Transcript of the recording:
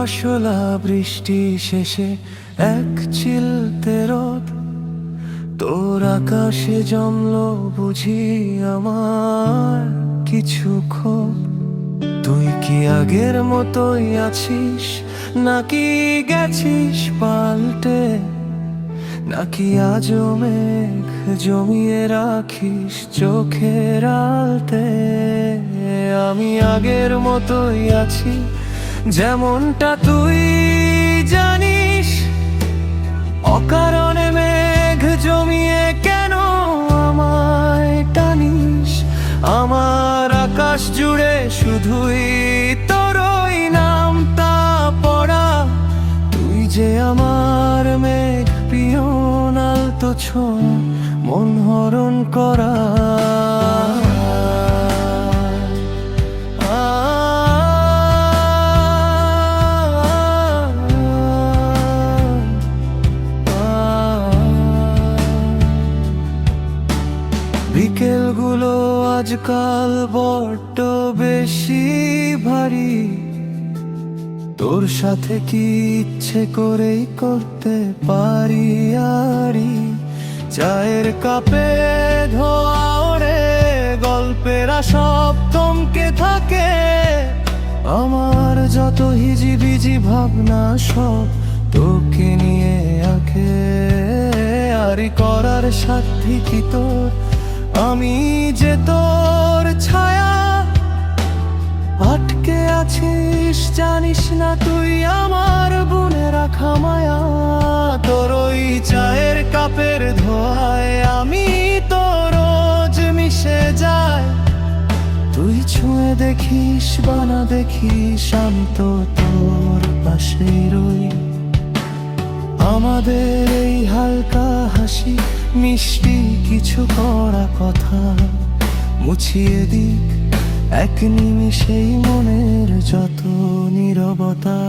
খসলা বৃষ্টি শেষে এক চিলতে রোদ, তোর আকাশে জমলো বুঝি আমার কিছু ক্ষোভ। তুই কি আগের মতোই আছিস, নাকি গেছিস পাল্টে, নাকি আজও মেঘ জমিয়ে রাখিস চোখের আলতে? আমি আগের মতোই আছি, যেমনটা তুই জানিস। অকারণে মেঘ জমিয়ে কেন আমায় টানিস? আমার আকাশ জুড়ে শুধুই তোরই নামটা পড়া। তুই যে আমার মেঘ পিয়ন আলতো ছোঁয়া মন হরণ করা। বিকেলগুলো আজকাল বড্ড বেশি ভারী, তোর সাথে কি ইচ্ছে করেই করতে পারি আরি। চায়ের কাপে ধোয়া ওরে গল্পেরা সব থমকে থাকে। আমার যত হিজিবিজি ভাবনা সব তোকে নিয়ে আঁকে। আরি করার সাথী কি তোর? আমি যে তোর ছায়া। আটকে আছিস জানিস না তুই আমার বুনে রাখা মায়া। তোর ওই চায়ের কাপের ধোঁয়ায় আমি তো রোজ মিশে যাই। তুই ছুঁয়ে দেখিস বা না দেখিস আমি তো তোর পাশেই রই। আমাদের এই হালকা হাসি মিষ্টি কিছু করা কথা মুছিয়ে দিক এক নিমিষেই মনের যত নীরবতা।